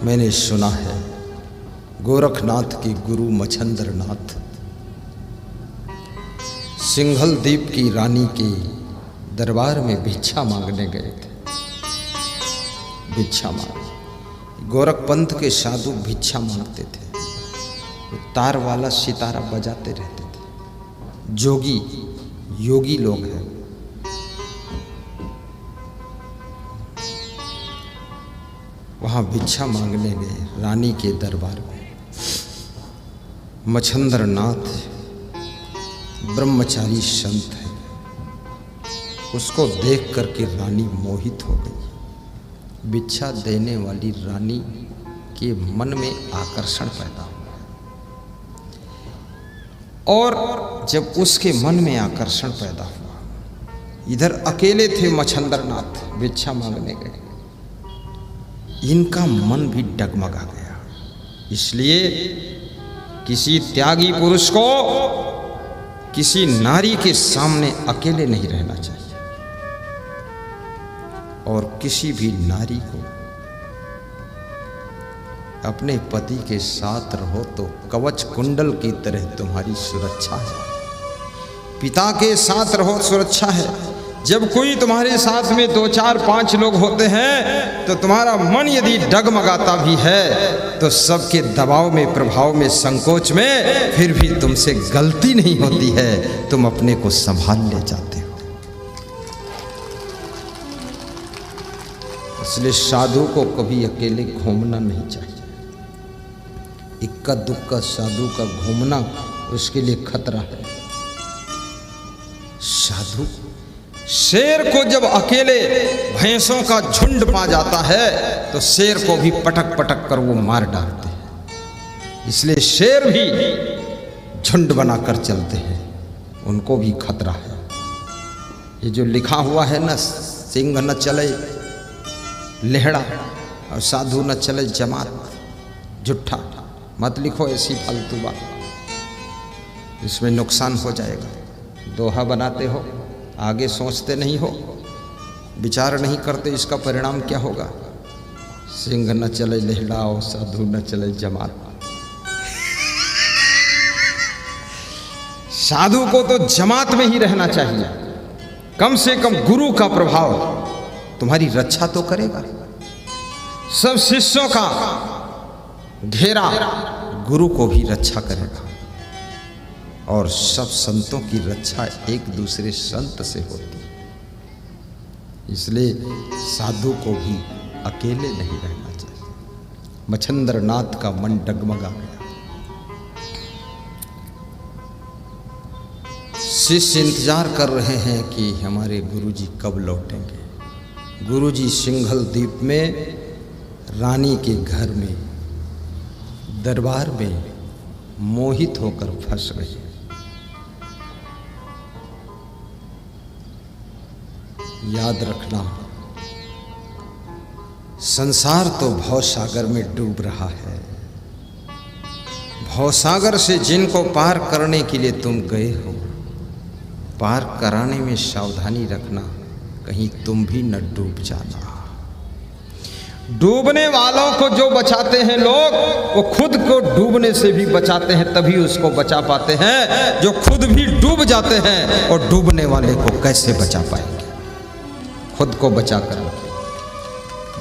मैंने सुना है गोरखनाथ के गुरु मच्छंद्रनाथ सिंघल द्वीप की रानी के दरबार में भिक्षा मांगने गए थे। भिक्षा मांग गोरखपंथ के साधु भिक्षा मांगते थे, तार वाला सितारा बजाते रहते थे। योगी लोग हैं। वहाँ भिक्षा मांगने गए रानी के दरबार में। मच्छंद्रनाथ ब्रह्मचारी संत है। उसको देख करके रानी मोहित हो गई। भिक्षा देने वाली रानी के मन में आकर्षण पैदा हुआ और जब उसके मन में आकर्षण पैदा हुआ, इधर अकेले थे मच्छंद्रनाथ, भिक्षा मांगने गए, इनका मन भी डगमगा गया। इसलिए किसी त्यागी पुरुष को किसी नारी के सामने अकेले नहीं रहना चाहिए और किसी भी नारी को अपने पति के साथ रहो तो कवच कुंडल की तरह तुम्हारी सुरक्षा है। पिता के साथ रहो सुरक्षा है। जब कोई तुम्हारे साथ में 2, 4, 5 लोग होते हैं तो तुम्हारा मन यदि डगमगाता भी है तो सबके दबाव में, प्रभाव में, संकोच में फिर भी तुमसे गलती नहीं होती है, तुम अपने को संभाल ले जाते हो। इसलिए साधु को कभी अकेले घूमना नहीं चाहिए। इक्का दुक्का साधु का घूमना उसके लिए खतरा है। साधु शेर को जब अकेले भैंसों का झुंड पा जाता है तो शेर को भी पटक पटक कर वो मार डालते हैं। इसलिए शेर भी झुंड बनाकर चलते हैं, उनको भी खतरा है। ये जो लिखा हुआ है ना, सिंह न चले लेहड़ा और साधु न चले जमात, झूठा मत लिखो ऐसी फालतू बात, इसमें नुकसान हो जाएगा। दोहा बनाते हो, आगे सोचते नहीं हो, विचार नहीं करते, इसका परिणाम क्या होगा। सिंह न चले लेहड़ा और साधु न चले जमात। साधु को तो जमात में ही रहना चाहिए। कम से कम गुरु का प्रभाव तुम्हारी रक्षा तो करेगा। सब शिष्यों का घेरा गुरु को भी रक्षा करेगा और सब संतों की रक्षा एक दूसरे संत से होती है। इसलिए साधु को भी अकेले नहीं रहना चाहिए। मच्छंद्रनाथ का मन डगमगा गया। शिष्य इंतजार कर रहे हैं कि हमारे गुरुजी कब लौटेंगे। गुरुजी सिंघल द्वीप में रानी के घर में दरबार में मोहित होकर फंस गए। याद रखना, संसार तो भवसागर में डूब रहा है। भवसागर से जिनको पार करने के लिए तुम गए हो, पार कराने में सावधानी रखना, कहीं तुम भी न डूब जाना। डूबने वालों को जो बचाते हैं लोग, वो खुद को डूबने से भी बचाते हैं, तभी उसको बचा पाते हैं। जो खुद भी डूब जाते हैं और डूबने वाले को कैसे बचा पाएंगे। खुद को बचा कर।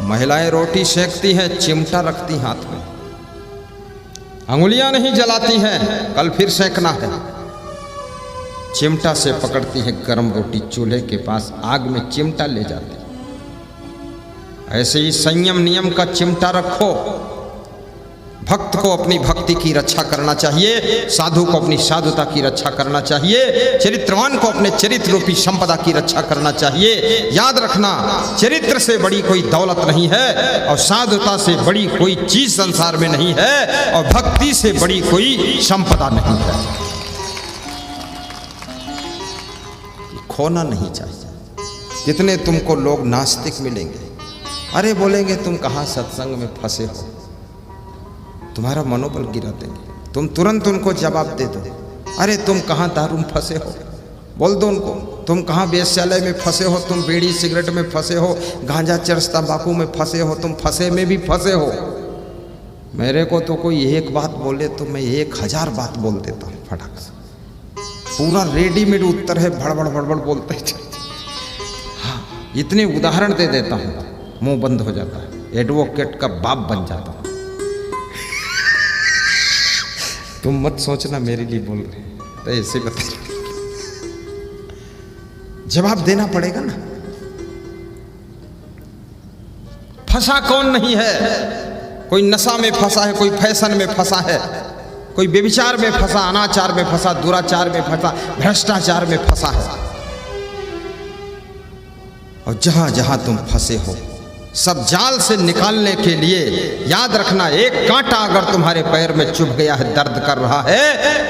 महिलाएं रोटी सेकती हैं, चिमटा रखती हाथ में, अंगुलियां नहीं जलाती हैं, कल फिर सेकना है। चिमटा से पकड़ती है गर्म रोटी, चूल्हे के पास आग में चिमटा ले जाती। ऐसे ही संयम नियम का चिमटा रखो। भक्त को अपनी भक्ति की रक्षा करना चाहिए, साधु को अपनी साधुता की रक्षा करना चाहिए, चरित्रवान को अपने चरित्र रूपी संपदा की रक्षा करना चाहिए। याद रखना, चरित्र से बड़ी कोई दौलत नहीं है और साधुता से बड़ी कोई चीज संसार में नहीं है और भक्ति से बड़ी कोई संपदा नहीं है। खोना नहीं चाहिए। कितने तुमको लोग नास्तिक मिलेंगे, अरे बोलेंगे तुम कहाँ सत्संग में फंसे हो, तुम्हारा मनोबल गिरा देंगे। तुम तुरंत उनको जवाब दे दो, अरे तुम कहाँ दारू में फंसे हो, बोल दो उनको, तुम कहाँ वेश्यालय में फंसे हो, तुम बीड़ी सिगरेट में फंसे हो, गांजा चरस तंबाकू में फंसे हो, तुम फंसे में भी फंसे हो। मेरे को तो कोई एक बात बोले तो मैं 1000 बात बोल देता हूँ फटाक से। पूरा रेडीमेड उत्तर है, भड़बड़ भड़बड़ बोलते हैं। हाँ, इतने उदाहरण दे देता हूँ, मुंह बंद हो जाता है, एडवोकेट का बाप बन जाता हूँ। तुम मत सोचना मेरे लिए बोल रहे, तो ऐसे बता, जवाब देना पड़ेगा ना। फंसा कौन नहीं है? कोई नशा में फंसा है, कोई फैशन में फंसा है, कोई व्यभिचार में फंसा, अनाचार में फंसा, दुराचार में फंसा, भ्रष्टाचार में फंसा है। और जहां जहां तुम फंसे हो, सब जाल से निकालने के लिए याद रखना, एक कांटा अगर तुम्हारे पैर में चुभ गया है, दर्द कर रहा है,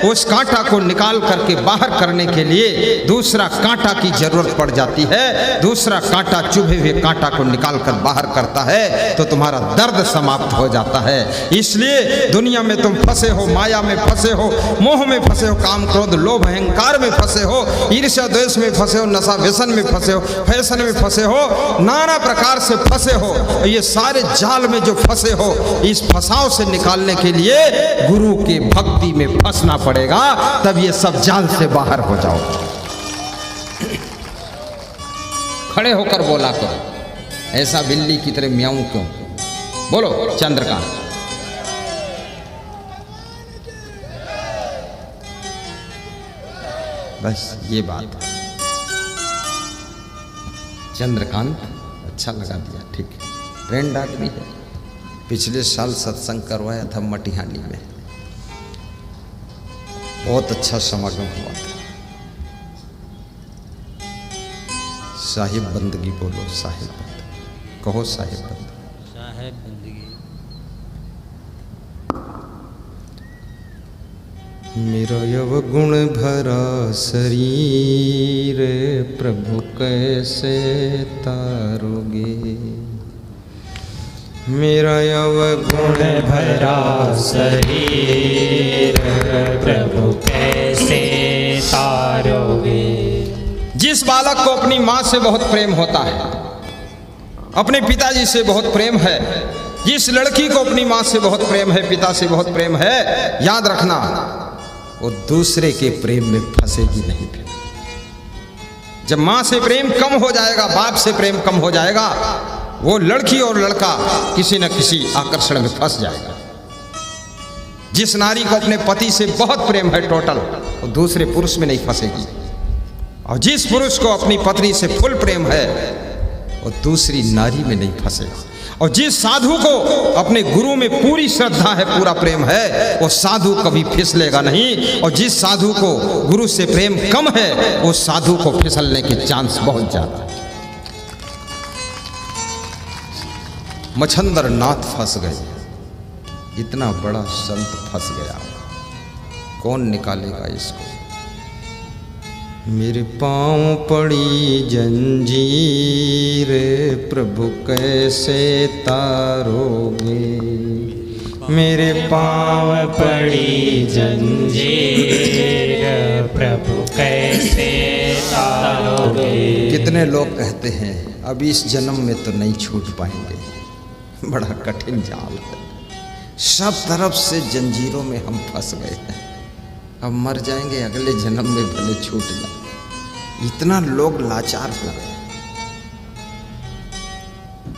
उस कांटा को निकाल करके बाहर करने के लिए दूसरा कांटा की जरूरत पड़ जाती है। दूसरा कांटा चुभे हुए कांटा को निकाल कर बाहर करता है तो तुम्हारा दर्द समाप्त हो जाता है। इसलिए दुनिया में तुम फंसे हो, माया में फंसे हो, मोह में फंसे हो, काम क्रोध लोभ अहंकार में फंसे हो, ईर्ष्या द्वेष में फंसे हो, नशा व्यसन में फंसे हो, फैशन में फंसे हो, नाना प्रकार से फंसे हो। ये सारे जाल में जो फंसे हो, इस फंसाव से निकालने के लिए गुरु की भक्ति में फंसना पड़ेगा, तब ये सब जाल से बाहर हो जाओ। खड़े होकर बोला करो, ऐसा बिल्ली की तरह म्याऊं क्यों? बोलो चंद्रकांत। बस ये बात, चंद्रकांत अच्छा लगा दिया, ठीक है। ट्रेंड आदमी है। पिछले साल सत्संग करवाया था मटिहानी में, बहुत अच्छा समागम हुआ था। साहिब बंदगी बोलो, साहिब बंदगी कहो, साहिब बंदगी, साहिब बंदगी। मेरा अवगुण भरा शरीर प्रभु कैसे तारोगे? मेरा अवगुण भरा शरीर प्रभु कैसे तारोगे? जिस बालक को अपनी माँ से बहुत प्रेम होता है, अपने पिताजी से बहुत प्रेम है, जिस लड़की को अपनी माँ से बहुत प्रेम है, पिता से बहुत प्रेम है, याद रखना वो दूसरे के प्रेम में फंसेगी नहीं। फिर जब माँ से प्रेम कम हो जाएगा, बाप से प्रेम कम हो जाएगा, वो लड़की और लड़का किसी न किसी आकर्षण में फंस जाएगा। जिस नारी को अपने पति से बहुत प्रेम है टोटल, वो दूसरे पुरुष में नहीं फंसेगी। और जिस पुरुष को अपनी पत्नी से फुल प्रेम है, वो दूसरी नारी में नहीं फंसेगा। और जिस साधु को अपने गुरु में पूरी श्रद्धा है, पूरा प्रेम है, वो साधु कभी फिसलेगा नहीं। और जिस साधु को गुरु से प्रेम कम है, वो साधु को फिसलने के चांस बहुत ज्यादा है। मच्छंदर नाथ फंस गए, इतना बड़ा संत फंस गया, कौन निकालेगा इसको? मेरे पाँव पड़ी जंजीर प्रभु कैसे तारोगे? मेरे पाँव पड़ी जंजीर प्रभु कैसे तारोगे? कितने लोग कहते हैं अब इस जन्म में तो नहीं छूट पाएंगे, बड़ा कठिन जाल है, सब तरफ से जंजीरों में हम फंस गए हैं, अब मर जाएंगे, अगले जन्म में भले छूट जाए। इतना लोग लाचार हो गए।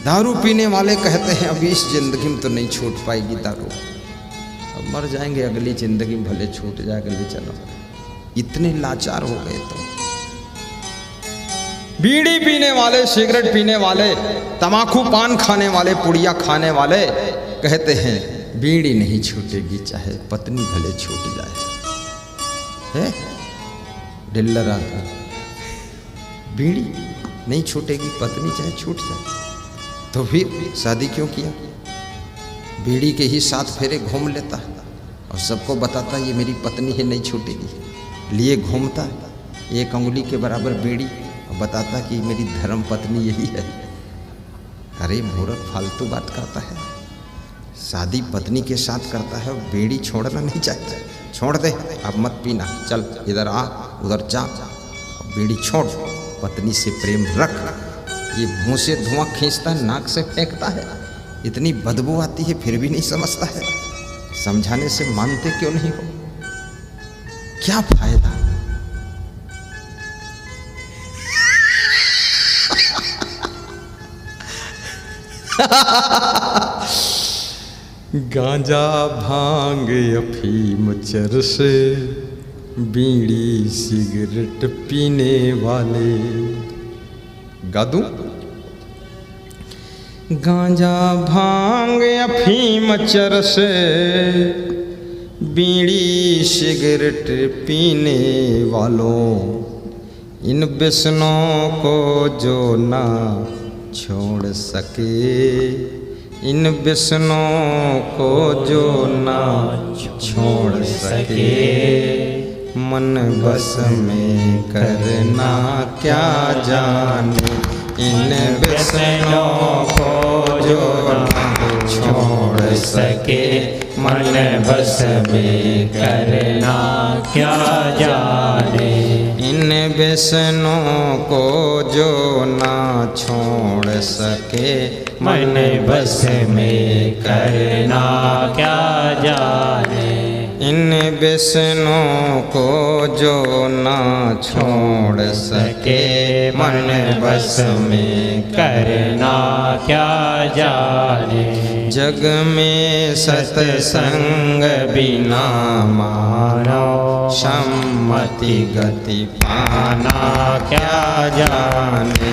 दारू पीने वाले कहते हैं अभी इस जिंदगी में तो नहीं छूट पाएगी दारू, अब मर जाएंगे, अगली जिंदगी में भले छूट जाए, अगले जन्म। इतने लाचार हो गए। तो बीड़ी पीने वाले, सिगरेट पीने वाले, तमाकू पान खाने वाले, पुड़िया खाने वाले कहते हैं बीड़ी नहीं छूटेगी चाहे पत्नी भले छूट जाए। है डिल्लर आदमी, बीड़ी नहीं छूटेगी पत्नी चाहे छूट जाए, तो फिर शादी क्यों किया? बीड़ी के ही 7 फेरे घूम लेता और सबको बताता ये मेरी पत्नी है, नहीं छूटेगी, लिए घूमता एक अंगुली के बराबर बीड़ी और बताता कि मेरी धर्म पत्नी यही है। अरे मूर्ख, फालतू बात करता है। शादी पत्नी के साथ करता है, बीड़ी छोड़ना नहीं चाहता। छोड़ दे, अब मत पीना, चल इधर आ, उधर जा, बीड़ी छोड़, पत्नी से प्रेम रख। ये मुंह से धुआं खींचता है, नाक से फेंकता है, इतनी बदबू आती है फिर भी नहीं समझता है। समझाने से मानते क्यों नहीं हो? क्या फायदा? गांजा भांग अफीम चरस बीड़ी सिगरेट पीने वाले। गा दूं? गांजा भांग अफीम चरस बीड़ी सिगरेट पीने वालों, इन व्यसनों को जो ना छोड़ सके, इन व्यसनों को जो ना छोड़ सके, मन बस में करना क्या जाने, इन व्यसनों को जो ना छोड़ सके, मन बस में करना क्या जाने, इन व्यसनों को जो ना छोड़ सके, मन बस में करना क्या जाने, इन व्यसनों को जो ना छोड़ सके, मन बस में करना क्या जाने। जग में सत्संग बिना मानो, सम्मति गति पाना क्या जाने,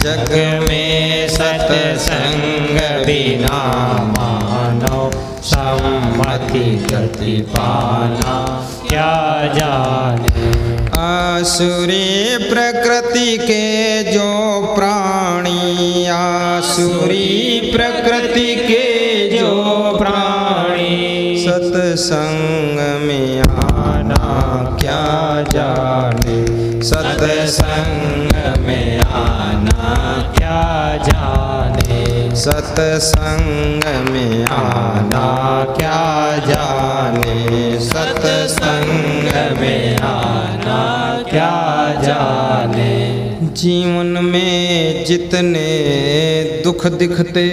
जग में सत्संग बिना मानो, सम्मति गति पाना क्या जाने। आसुरी प्रकृति के जो प्राणी, आसुरी प्रकृति के जो प्राणी, सत्संग में आना क्या जाने, सत्संग में आना क्या जाने, सत्संग में आना क्या जाने, सत्संग में आना क्या जाने। जीवन में जितने दुख दिखते,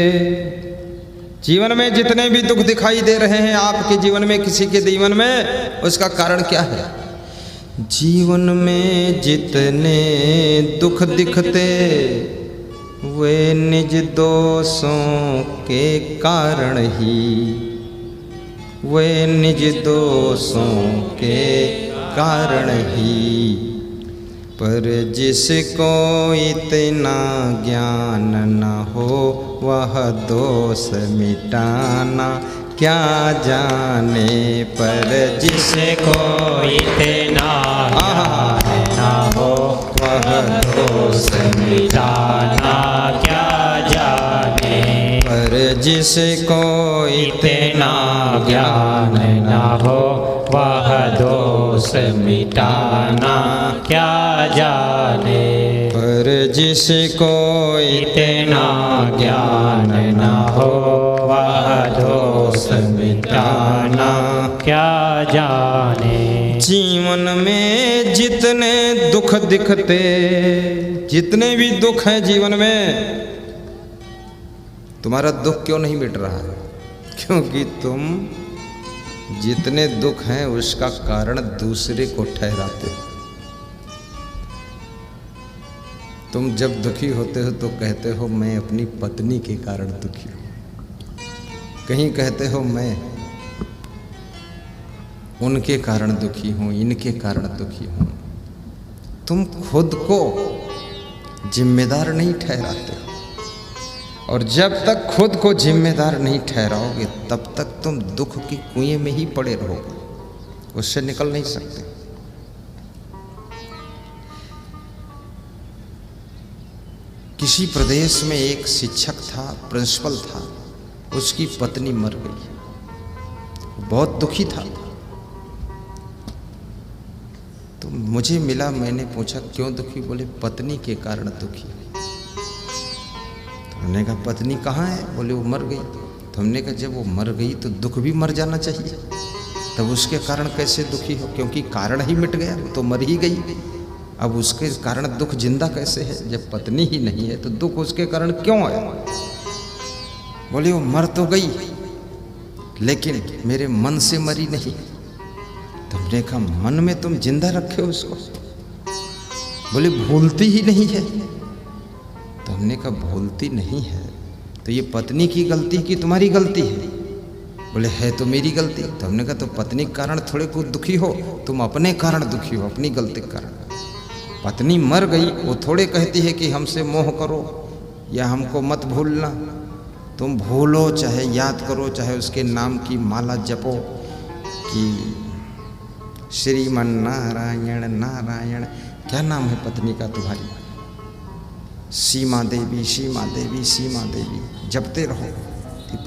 जीवन में जितने भी दुख दिखाई दे रहे हैं आपके जीवन में, किसी के जीवन में, उसका कारण क्या है? जीवन में जितने दुख दिखते वे निज दोषों के कारण ही, वे निज दोषों के कारण ही, पर जिसको इतना ज्ञान न हो वह दोष मिटाना क्या जाने, पर जिसको इतना ज्ञान न हो वह दोष मिटाना क्या जाने, पर जिसको इतना ज्ञान न हो वह दोष मिटाना क्या जाने, पर जिसको इतना ज्ञान न हो वह दोष मिटाना क्या जाने। जीवन में जितने दुख दिखते, जितने भी दुख हैं जीवन में, तुम्हारा दुख क्यों नहीं मिट रहा है? क्योंकि तुम जितने दुख हैं उसका कारण दूसरे को ठहराते हो। तुम जब दुखी होते हो तो कहते हो मैं अपनी पत्नी के कारण दुखी हूँ, कहीं कहते हो मैं उनके कारण दुखी हूँ, इनके कारण दुखी हूँ। तुम खुद को जिम्मेदार नहीं ठहराते, और जब तक खुद को जिम्मेदार नहीं ठहराओगे तब तक तुम दुख की कुएं में ही पड़े रहोगे, उससे निकल नहीं सकते। किसी प्रदेश में एक शिक्षक था, प्रिंसिपल था, उसकी पत्नी मर गई, बहुत दुखी था। तो मुझे मिला, मैंने पूछा क्यों दुखी? बोले पत्नी के कारण दुखी। तो हमने कहा पत्नी कहाँ है? बोले वो मर गई। तो हमने कहा जब वो मर गई तो दुख भी मर जाना चाहिए, तब उसके कारण कैसे दुखी हो? क्योंकि कारण ही मिट गया, तो मर ही गई, अब उसके कारण दुख जिंदा कैसे है? जब पत्नी ही नहीं है तो दुख उसके कारण क्यों है? बोले वो मर तो गई लेकिन मेरे मन से मरी नहीं। तुमने कहा मन में तुम जिंदा रखे हो उसको? बोले भूलती ही नहीं है। तो हमने कहा भूलती नहीं है तो ये पत्नी की गलती कि तुम्हारी गलती है? बोले है तो मेरी गलती। तो हमने कहा तो पत्नी के कारण थोड़े को दुखी हो, तुम अपने कारण दुखी हो, अपनी गलती के कारण। पत्नी मर गई वो थोड़े कहती है कि हमसे मोह करो या हमको मत भूलना। तुम भूलो चाहे याद करो, चाहे उसके नाम की माला जपो कि श्रीमन नारायण नारायण, क्या नाम है पत्नी का तुम्हारी? सीमा देवी, सीमा देवी, सीमा देवी, जपते रहो।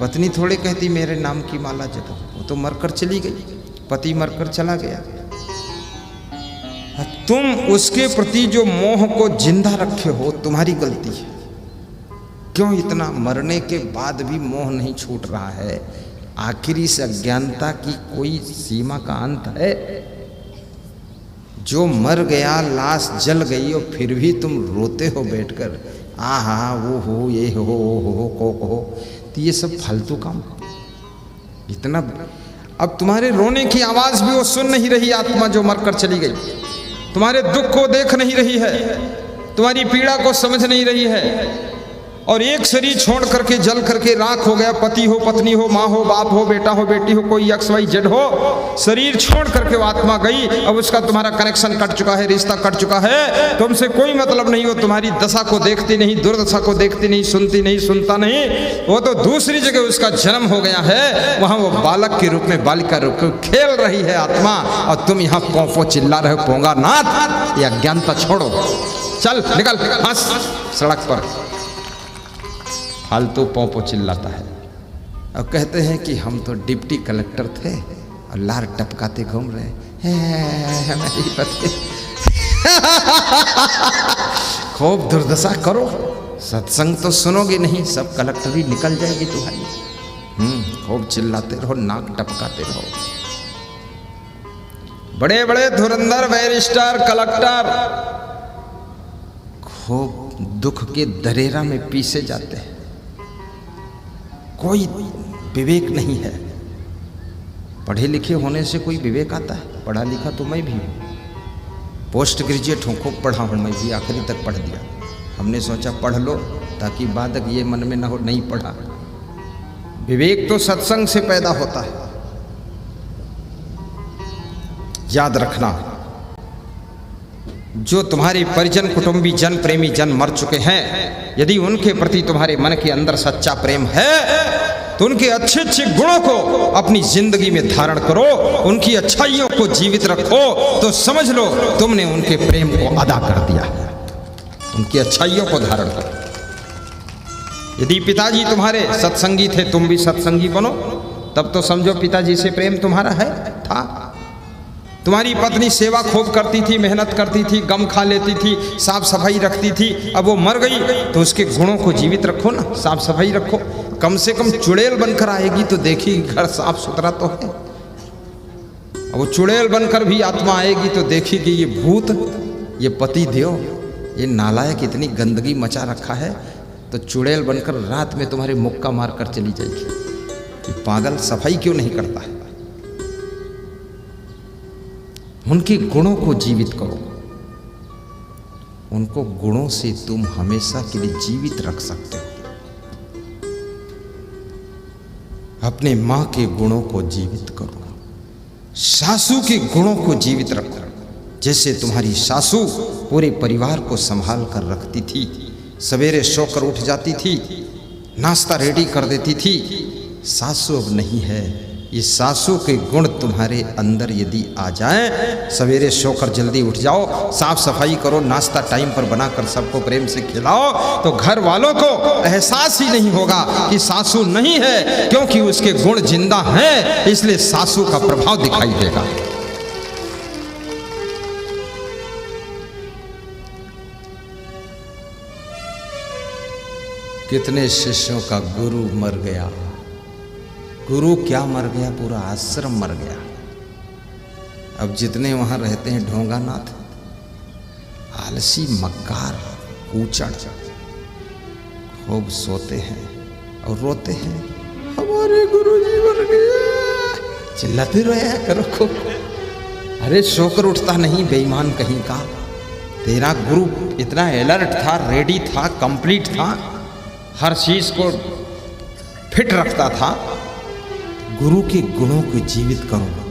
पत्नी थोड़े कहती मेरे नाम की माला जपो, वो तो मरकर चली गई, पति मरकर चला गया। तुम उसके प्रति जो मोह को जिंदा रखे हो तुम्हारी गलती है। क्यों इतना मरने के बाद भी मोह नहीं छूट रहा है? आखिर इस अज्ञानता की कोई सीमा का अंत है? जो मर गया, लाश जल गई और फिर भी तुम रोते हो बैठकर, आहा वो हो ये हो को। तो ये सब फालतू काम इतना। अब तुम्हारे रोने की आवाज भी वो सुन नहीं रही आत्मा जो मरकर चली गई, तुम्हारे दुख को देख नहीं रही है, तुम्हारी पीड़ा को समझ नहीं रही है। और एक शरीर छोड़ करके जल करके राख हो गया, पति हो, पत्नी हो, माँ हो, बाप हो, बेटा हो, बेटी हो, कोई XYZ हो, शरीर छोड़ करके वो आत्मा गई। अब उसका तुम्हारा कनेक्शन कट चुका है, रिश्ता कट चुका है, तुमसे कोई मतलब नहीं। वो तुम्हारी दशा को देखती नहीं, दुर्दशा को देखती नहीं, सुनती नहीं, सुनता नहीं। वो तो दूसरी जगह उसका जन्म हो गया है, वहां वो बालक के रूप में, बालिका रूप में खेल रही है आत्मा, और तुम यहाँ पोंफो चिल्ला रहे हो, पोंगा नाथ। ये अज्ञानता छोड़ो, चल निकल, हंस सड़क पर। फालतू पोंपो चिल्लाता है। और कहते हैं कि हम तो डिप्टी कलेक्टर थे और लार टपकाते घूम रहे हैं हमारी पत्नी। खूब दुर्दशा करो, सत्संग तो सुनोगे नहीं, सब कलेक्टरी निकल जाएगी तुम्हारी। खूब चिल्लाते रहो, नाक टपकाते रहो। बड़े बड़े धुरंधर बैरिस्टर कलेक्टर खूब दुख के दरेरा में पीसे जाते हैं, कोई विवेक नहीं है। पढ़े लिखे होने से कोई विवेक आता है? पढ़ा लिखा तो मैं भी हूँ, पोस्ट ग्रेजुएट हूँ, खूब पढ़ा हूँ, मैं भी आखिरी तक पढ़ दिया। हमने सोचा पढ़ लो ताकि बाद ये मन में ना हो नहीं पढ़ा। विवेक तो सत्संग से पैदा होता है, याद रखना। जो तुम्हारे परिजन, कुटुंबी, जन, प्रेमी जन मर चुके हैं, यदि उनके प्रति तुम्हारे मन के अंदर सच्चा प्रेम है तो उनके अच्छे अच्छे गुणों को अपनी जिंदगी में धारण करो, उनकी अच्छाइयों को जीवित रखो, तो समझ लो तुमने उनके प्रेम को अदा कर दिया है। उनकी अच्छाइयों को धारण करो। यदि पिताजी तुम्हारे सत्संगी थे, तुम भी सत्संगी बनो, तब तो समझो पिताजी से प्रेम तुम्हारा है, था। तुम्हारी पत्नी सेवा खूब करती थी, मेहनत करती थी, गम खा लेती थी, साफ सफाई रखती थी, अब वो मर गई तो उसके गुणों को जीवित रखो ना, साफ सफाई रखो। कम से कम चुड़ैल बनकर आएगी तो देखी घर साफ सुथरा तो है। अब वो चुड़ैल बनकर भी आत्मा आएगी तो देखेगी ये भूत, ये पति देव, ये नालायक इतनी गंदगी मचा रखा है, तो चुड़ैल बनकर रात में तुम्हारे मुक्का मार कर चली जाएगी कि पागल सफाई क्यों नहीं करता है। उनके गुणों को जीवित करो, उनको गुणों से तुम हमेशा के लिए जीवित रख सकते हो। अपने मां के गुणों को जीवित करो, सासू के गुणों को जीवित रखो। जैसे तुम्हारी सासू पूरे परिवार को संभाल कर रखती थी, सवेरे सोकर उठ जाती थी, नाश्ता रेडी कर देती थी। सासू अब नहीं है। ये सासू के गुण तुम्हारे अंदर यदि आ जाएं, सवेरे सोकर जल्दी उठ जाओ, साफ सफाई करो, नाश्ता टाइम पर बनाकर सबको प्रेम से खिलाओ, तो घर वालों को एहसास ही नहीं होगा कि सासू नहीं है, क्योंकि उसके गुण जिंदा हैं, इसलिए सासू का प्रभाव दिखाई देगा। कितने शिष्यों का गुरु मर गया। गुरु क्या मर गया, पूरा आश्रम मर गया। अब जितने वहां रहते हैं ढोंगानाथ, आलसी, मक्कार, कूचड़, खूब सोते हैं और रोते हैं, हमारे गुरु जी मर गए। चिल्लाते रोया करो को, अरे सोकर उठता नहीं बेईमान कहीं का। तेरा गुरु इतना अलर्ट था, रेडी था, कंप्लीट था, हर चीज को फिट रखता था। गुरु के गुणों को जीवित करो।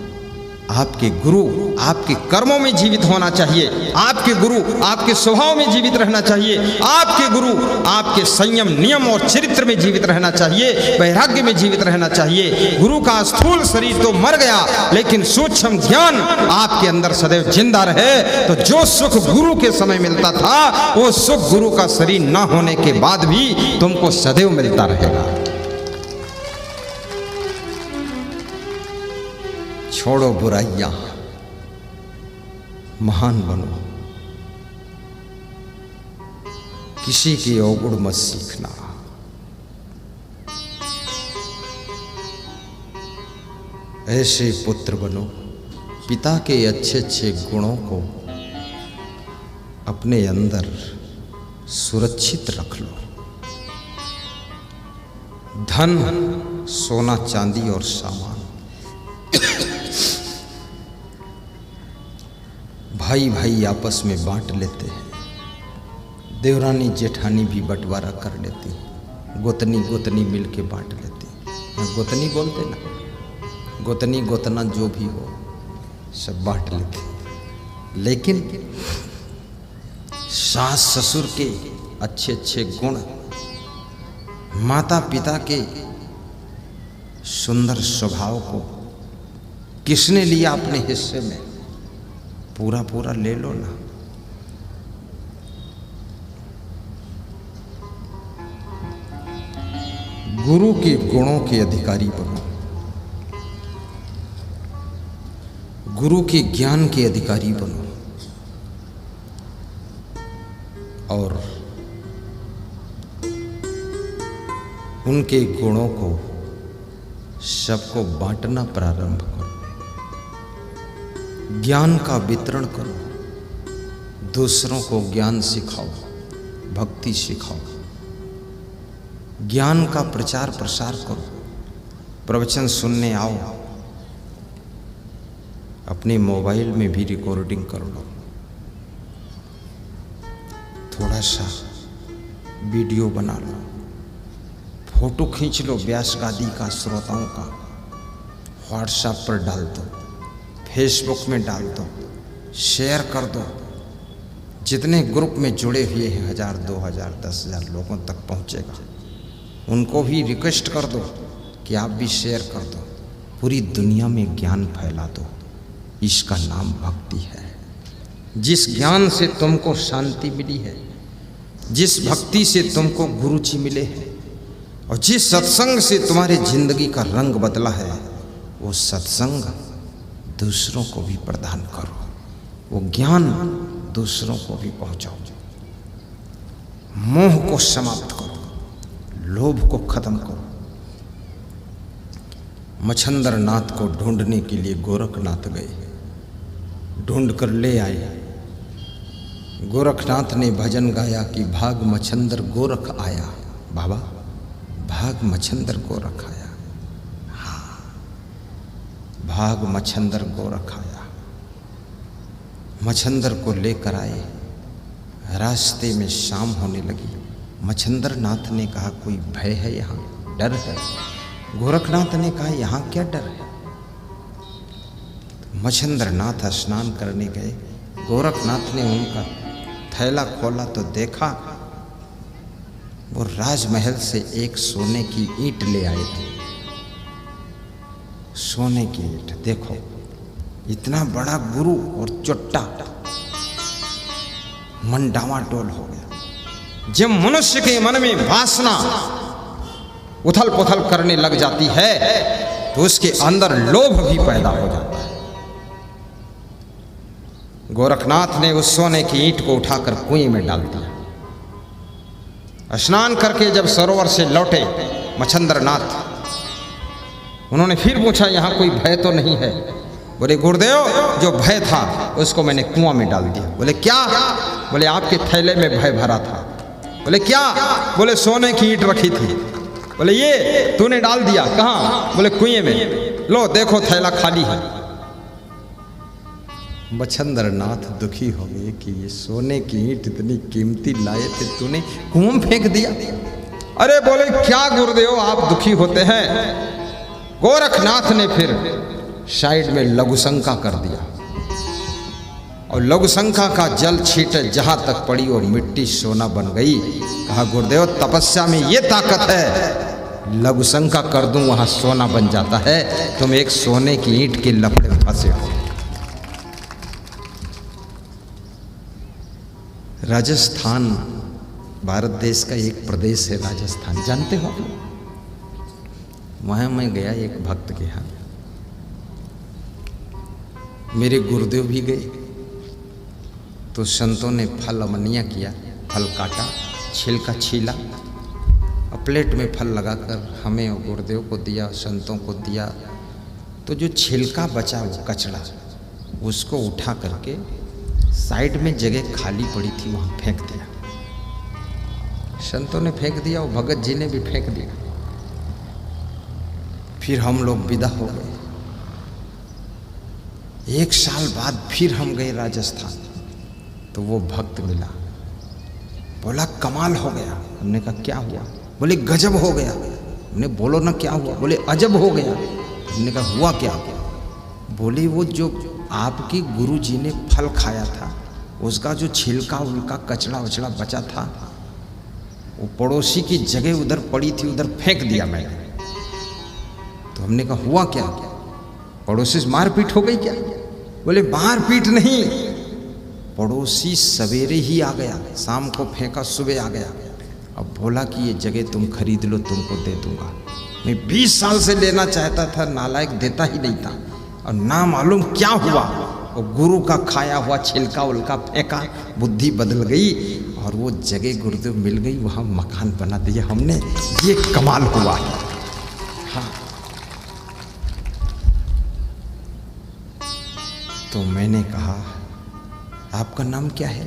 आपके गुरु आपके कर्मों में जीवित होना चाहिए, आपके गुरु आपके स्वभाव में जीवित रहना चाहिए, आपके गुरु आपके संयम नियम और चरित्र में जीवित रहना चाहिए, वैराग्य में जीवित रहना चाहिए। गुरु का स्थूल शरीर तो मर गया, लेकिन सूक्ष्म ज्ञान आपके अंदर सदैव जिंदा रहे। तो जो सुख गुरु के समय मिलता था, वो सुख गुरु का शरीर न होने के बाद भी तुमको सदैव मिलता रहेगा। छोड़ो बुराइयां, महान बनो। किसी के अवगुण मत सीखना। ऐसे पुत्र बनो, पिता के अच्छे अच्छे गुणों को अपने अंदर सुरक्षित रख लो। धन, सोना चांदी और सामान, भाई भाई आपस में बांट लेते हैं। देवरानी जेठानी भी बंटवारा कर लेती है, गोतनी गोतनी मिल के बांट लेती है। गोतनी बोलते ना, गोतनी गोतना जो भी हो सब बांट लेते हैं। लेकिन सास ससुर के अच्छे अच्छे गुण, माता पिता के सुंदर स्वभाव को किसने लिया अपने हिस्से में? पूरा पूरा ले लो ना। गुरु के गुणों के अधिकारी बनो, गुरु के ज्ञान के अधिकारी बनो और उनके गुणों को सबको बांटना प्रारंभ करो। ज्ञान का वितरण करो, दूसरों को ज्ञान सिखाओ, भक्ति सिखाओ, ज्ञान का प्रचार प्रसार करो। प्रवचन सुनने आओ, अपने मोबाइल में भी रिकॉर्डिंग कर लो, थोड़ा सा वीडियो बना लो, फोटो खींच लो व्यास गादी का, श्रोताओं का, व्हाट्सएप पर डाल दो, फेसबुक में डाल दो, शेयर कर दो। जितने ग्रुप में जुड़े हुए हैं 1000, 2000, 10,000 लोगों तक पहुंचेगा। उनको भी रिक्वेस्ट कर दो कि आप भी शेयर कर दो, पूरी दुनिया में ज्ञान फैला दो। इसका नाम भक्ति है। जिस ज्ञान से तुमको शांति मिली है, जिस भक्ति से तुमको गुरु जी मिले हैं और जिस सत्संग से तुम्हारी जिंदगी का रंग बदला है, वो सत्संग दूसरों को भी प्रदान करो, वो ज्ञान दूसरों को भी पहुंचाओ। मोह को समाप्त करो, लोभ को खत्म करो। मच्छंदर नाथ को ढूंढने के लिए गोरखनाथ गए, ढूंढ कर ले आए। गोरखनाथ ने भजन गाया कि भाग मच्छंदर गोरख आया। बाबा, भाग मच्छंदर गोरख आया। हाँ, भाग मच्छंदर गोरख आया। मच्छंदर को लेकर आए। रास्ते में शाम होने लगी। मच्छंदर नाथ ने कहा, कोई भय है यहाँ, डर है? गोरखनाथ ने कहा, यहाँ क्या डर है? मच्छंदर नाथ स्नान करने गए। गोरखनाथ ने उनका थैला खोला तो देखा वो राजमहल से एक सोने की ईंट ले आए थे। सोने की ईंट, देखो इतना बड़ा गुरु और चुट्टा, मन डावाडोल हो गया। जब मनुष्य के मन में वासना उथल पुथल करने लग जाती है तो उसके अंदर लोभ भी पैदा हो जाता है। गोरखनाथ ने उस सोने की ईंट को उठाकर कुएं में डाल दिया। स्नान करके जब सरोवर से लौटे मच्छंदर नाथ, उन्होंने फिर पूछा, यहाँ कोई भय तो नहीं है? बोले, गुरुदेव, जो भय था उसको मैंने कुआं में डाल दिया। बोले, क्या? बोले, आपके थैले में भय भरा था। बोले, क्या? बोले, सोने की ईंट रखी थी। बोले ये तूने डाल दिया, कहाँ? बोले कुएं में, लो देखो थैला खाली है। बछंदर नाथ दुखी हो गए कि ये सोने की ईंट इतनी कीमती लाए थे, तूने कुएं में फेंक दिया। अरे बोले क्या गुरुदेव आप दुखी होते हैं। गोरखनाथ ने फिर साइड में लघुशंका कर दिया और लघुशंका का जल छींटे जहां तक पड़ी वो मिट्टी सोना बन गई। कहा गुरुदेव तपस्या में ये ताकत है, लघुशंका कर दूं वहां सोना बन जाता है, तुम एक सोने की ईंट के लफड़े में फंसे हो। राजस्थान भारत देश का एक प्रदेश है राजस्थान, जानते हो? वहां मैं गया एक भक्त के यहाँ, मेरे गुरुदेव भी गए, तो संतों ने फल अमनिया किया, फल काटा, छिलका छीला और प्लेट में फल लगाकर हमें और गुरुदेव को दिया, संतों को दिया। तो जो छिलका बचा वो कचड़ा, उसको उठा करके साइड में जगह खाली पड़ी थी वहाँ फेंक दिया। संतों ने फेंक दिया और भगत जी ने भी फेंक दिया। फिर हम लोग विदा हो गए। एक साल बाद फिर हम गए राजस्थान, तो वो भक्त मिला, बोला कमाल हो गया। हमने कहा क्या हुआ? बोले गजब हो गया। हमने बोलो ना क्या हुआ? बोले अजब हो गया। हमने कहा हुआ क्या? बोले वो जो आपके गुरु जी ने फल खाया था, उसका जो छिलका उनका कचड़ा वचड़ा बचा था, वो पड़ोसी की जगह उधर पड़ी थी, उधर फेंक दिया मैंने। तो हमने कहा हुआ क्या? पड़ोसी से मारपीट हो गई क्या? बोले मारपीट नहीं, पड़ोसी सवेरे ही आ गया, शाम को फेंका, सुबह आ गया। अब बोला कि ये जगह तुम खरीद लो, तुमको दे दूंगा। मैं 20 साल से लेना चाहता था, नालायक देता ही नहीं था। और ना मालूम क्या हुआ, और गुरु का खाया हुआ छिलका उलका फेंका, बुद्धि बदल गई और वो जगह गुरुदेव मिल गई, वहाँ मकान बना दिया हमने। ये कमाल हुआ है। हाँ, तो मैंने कहा आपका नाम क्या है?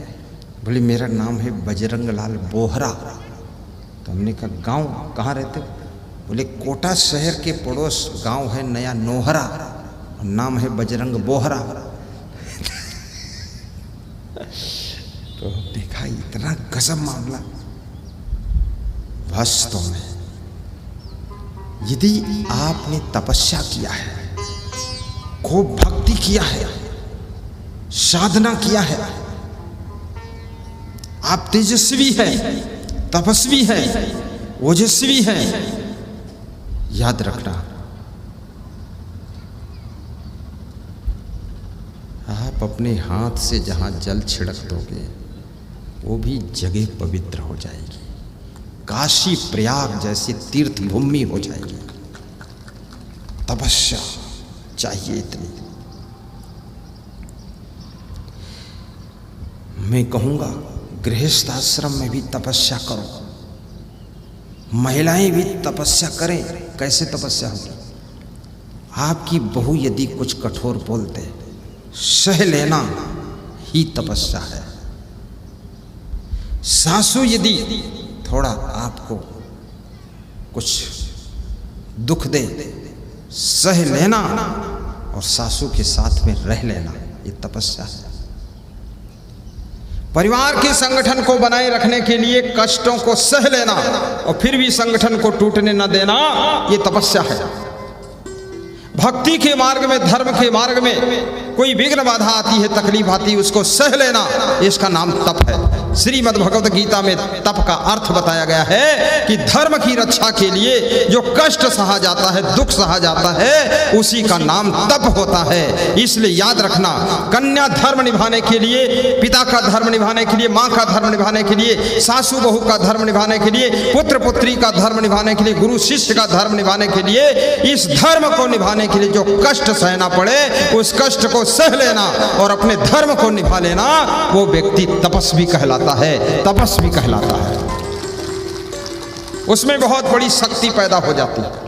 बोले मेरा नाम है बजरंग लाल बोहरा। तो हमने कहा गांव कहाँ रहते हो? बोले कोटा शहर के पड़ोस गांव है नया नोहरा, और नाम है बजरंग बोहरा। तो देखा इतना गजब मामला। वास्तव में यदि आपने तपस्या किया है, खूब भक्ति किया है, साधना किया है, आप तेजस्वी हैं, तपस्वी हैं, ओजस्वी हैं, याद रखना आप अपने हाथ से जहां जल छिड़क दोगे वो भी जगह पवित्र हो जाएगी, काशी प्रयाग जैसी तीर्थ भूमि हो जाएगी। तपस्या चाहिए इतनी। मैं कहूँगा गृहस्थ आश्रम में भी तपस्या करो, महिलाएं भी तपस्या करें। कैसे तपस्या होगी? आपकी बहू यदि कुछ कठोर बोलते, सह लेना ही तपस्या है। सासू यदि थोड़ा आपको कुछ दुख दे, सह लेना और सासू के साथ में रह लेना, ये तपस्या है। परिवार के संगठन को बनाए रखने के लिए कष्टों को सह लेना और फिर भी संगठन को टूटने न देना, ये तपस्या है। भक्ति के मार्ग में, धर्म के मार्ग में कोई विघ्न बाधा आती है, तकलीफ आती है, उसको सह लेना, इसका नाम तप है। श्रीमद् भगवत गीता में तप का अर्थ बताया गया है कि धर्म की रक्षा के लिए जो कष्ट सहा जाता है, दुख सहा जाता है, उसी का नाम तप होता है। इसलिए याद रखना, कन्या धर्म निभाने के लिए, पिता का धर्म निभाने के लिए, माँ का धर्म निभाने के लिए, सासू बहू का धर्म निभाने के लिए, पुत्र पुत्री का धर्म निभाने के लिए, गुरु शिष्य का धर्म निभाने के लिए, इस धर्म को निभाने के लिए जो कष्ट सहना पड़े, उस कष्ट को सह लेना और अपने धर्म को निभा लेना, वो व्यक्ति तपस्वी कहलाता है, तपस्वी कहलाता है। उसमें बहुत बड़ी शक्ति पैदा हो जाती है।